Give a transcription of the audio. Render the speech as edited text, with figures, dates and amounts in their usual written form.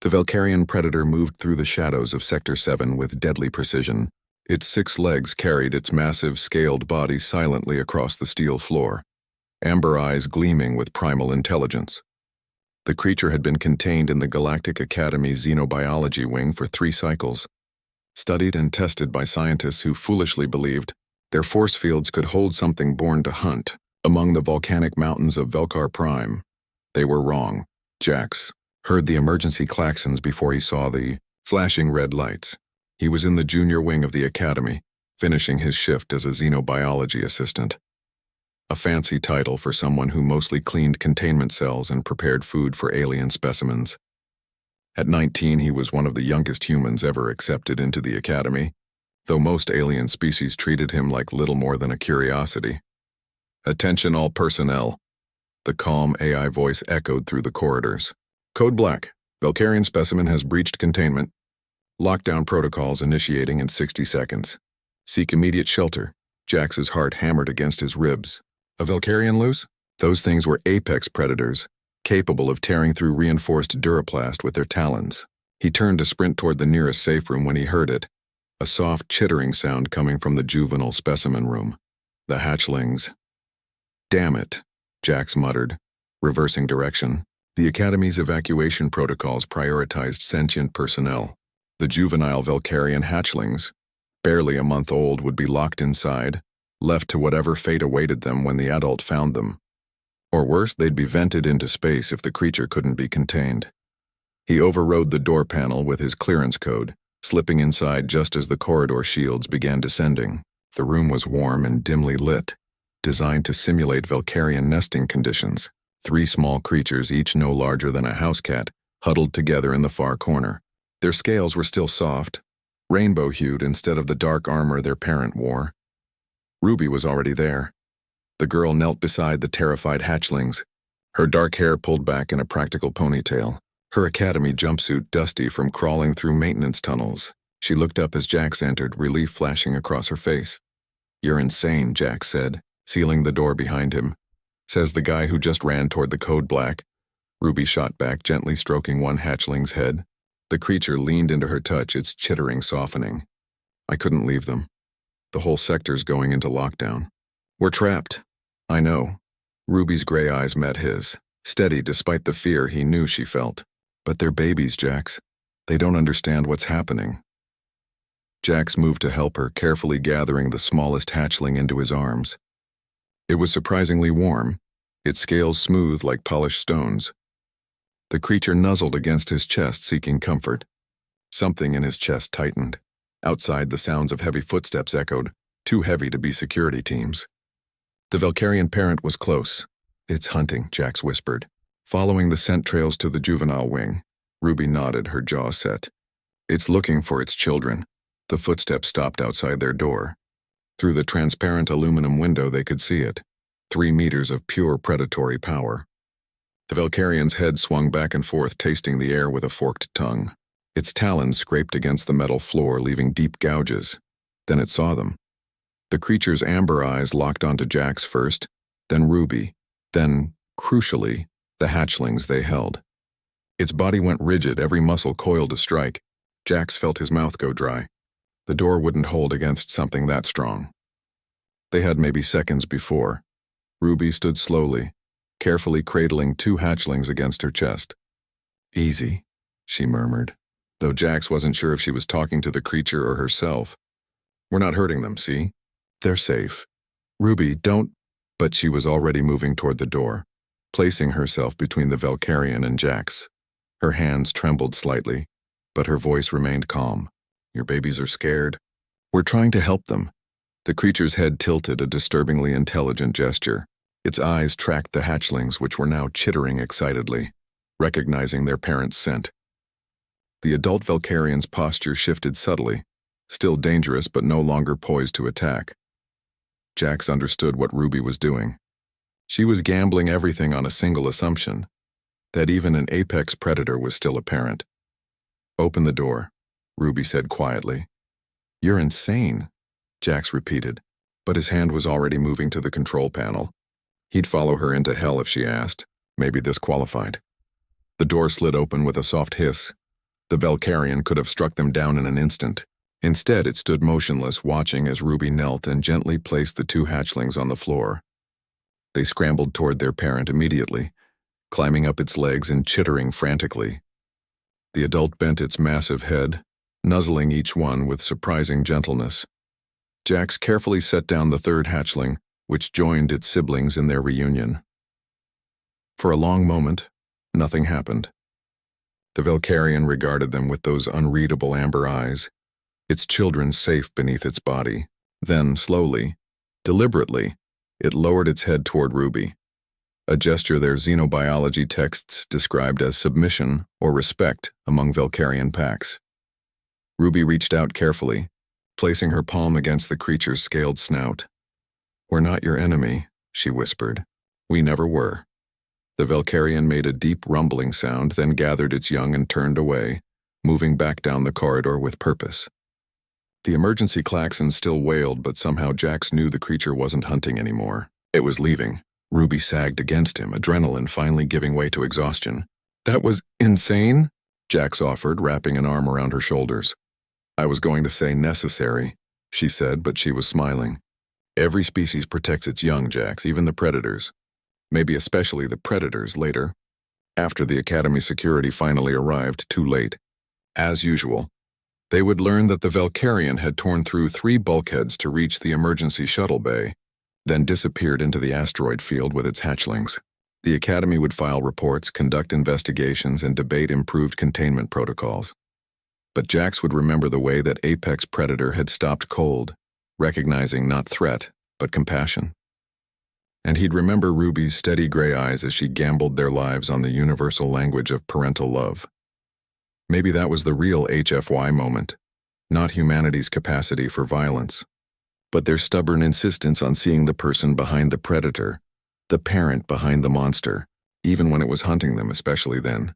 The Valkyrian predator moved through the shadows of Sector 7 with deadly precision. Its 6 legs carried its massive, scaled body silently across the steel floor, amber eyes gleaming with primal intelligence. The creature had been contained in the Galactic Academy Xenobiology Wing for 3 cycles, studied and tested by scientists who foolishly believed their force fields could hold something born to hunt among the volcanic mountains of Velkar Prime. They were wrong. Jax heard the emergency klaxons before he saw the flashing red lights. He was in the junior wing of the academy, finishing his shift as a xenobiology assistant. A fancy title for someone who mostly cleaned containment cells and prepared food for alien specimens. At 19, he was one of the youngest humans ever accepted into the academy, though most alien species treated him like little more than a curiosity. "Attention all personnel." The calm AI voice echoed through the corridors. "Code Black. Valkyrian specimen has breached containment. Lockdown protocols initiating in 60 seconds. Seek immediate shelter." Jax's heart hammered against his ribs. A Valkyrian loose? Those things were apex predators, capable of tearing through reinforced duraplast with their talons. He turned to sprint toward the nearest safe room when he heard it, a soft chittering sound coming from the juvenile specimen room. The hatchlings. "Damn it," Jax muttered, reversing direction. The Academy's evacuation protocols prioritized sentient personnel. The juvenile Valkyrian hatchlings, barely a month old, would be locked inside, left to whatever fate awaited them when the adult found them. Or worse, they'd be vented into space if the creature couldn't be contained. He overrode the door panel with his clearance code, slipping inside just as the corridor shields began descending. The room was warm and dimly lit, designed to simulate Valkyrian nesting conditions. 3 small creatures, each no larger than a house cat, huddled together in the far corner. Their scales were still soft, rainbow-hued instead of the dark armor their parent wore. Ruby was already there. The girl knelt beside the terrified hatchlings, her dark hair pulled back in a practical ponytail, her academy jumpsuit dusty from crawling through maintenance tunnels. She looked up as Jax entered, relief flashing across her face. "You're insane," Jax said, sealing the door behind him. "Says the guy who just ran toward the Code Black." Ruby shot back, gently stroking one hatchling's head. The creature leaned into her touch, its chittering softening. "I couldn't leave them. The whole sector's going into lockdown. We're trapped." "I know." Ruby's gray eyes met his, steady despite the fear he knew she felt. "But they're babies, Jax. They don't understand what's happening." Jax moved to help her, carefully gathering the smallest hatchling into his arms. It was surprisingly warm, its scales smooth like polished stones. The creature nuzzled against his chest, seeking comfort. Something in his chest tightened. Outside, the sounds of heavy footsteps echoed, too heavy to be security teams. The Valkyrian parent was close. "It's hunting," Jax whispered, following the scent trails to the juvenile wing. Ruby nodded, her jaw set. "It's looking for its children." The footsteps stopped outside their door. Through the transparent aluminum window they could see it, 3 meters of pure predatory power. The Valkyrian's head swung back and forth, tasting the air with a forked tongue. Its talons scraped against the metal floor, leaving deep gouges. Then it saw them. The creature's amber eyes locked onto Jax first, then Ruby, then, crucially, the hatchlings they held. Its body went rigid, every muscle coiled to strike. Jax felt his mouth go dry. The door wouldn't hold against something that strong. They had maybe seconds before. Ruby stood slowly, carefully cradling 2 hatchlings against her chest. "Easy," she murmured, though Jax wasn't sure if she was talking to the creature or herself. "We're not hurting them, see? They're safe. Ruby, don't—" But she was already moving toward the door, placing herself between the Valkyrian and Jax. Her hands trembled slightly, but her voice remained calm. "Your babies are scared. We're trying to help them." The creature's head tilted, a disturbingly intelligent gesture. Its eyes tracked the hatchlings, which were now chittering excitedly, recognizing their parent's scent. The adult Valkyrian's posture shifted subtly, still dangerous but no longer poised to attack. Jax understood what Ruby was doing. She was gambling everything on a single assumption, that even an apex predator was still a parent. "Open the door," Ruby said quietly. "You're insane," Jax repeated, but his hand was already moving to the control panel. He'd follow her into hell if she asked. Maybe this qualified. The door slid open with a soft hiss. The Valkyrian could have struck them down in an instant. Instead, it stood motionless, watching as Ruby knelt and gently placed the two hatchlings on the floor. They scrambled toward their parent immediately, climbing up its legs and chittering frantically. The adult bent its massive head, nuzzling each one with surprising gentleness. Jax carefully set down the third hatchling, which joined its siblings in their reunion. For a long moment, nothing happened. The Valkyrian regarded them with those unreadable amber eyes, its children safe beneath its body. Then, slowly, deliberately, it lowered its head toward Ruby, a gesture their xenobiology texts described as submission or respect among Valkyrian packs. Ruby reached out carefully, placing her palm against the creature's scaled snout. "We're not your enemy," she whispered. "We never were." The Valkyrian made a deep rumbling sound, then gathered its young and turned away, moving back down the corridor with purpose. The emergency klaxon still wailed, but somehow Jax knew the creature wasn't hunting anymore. It was leaving. Ruby sagged against him, adrenaline finally giving way to exhaustion. "That was insane," Jax offered, wrapping an arm around her shoulders. "I was going to say necessary," she said, but she was smiling. "Every species protects its young, Jax, even the predators. Maybe especially the predators later, after the Academy security finally arrived too late. As usual, they would learn that the Valkyrian had torn through 3 bulkheads to reach the emergency shuttle bay, then disappeared into the asteroid field with its hatchlings. The Academy would file reports, conduct investigations, and debate improved containment protocols. But Jax would remember the way that Apex Predator had stopped cold, recognizing not threat, but compassion. And he'd remember Ruby's steady gray eyes as she gambled their lives on the universal language of parental love. Maybe that was the real HFY moment, not humanity's capacity for violence, but their stubborn insistence on seeing the person behind the predator, the parent behind the monster, even when it was hunting them, especially then.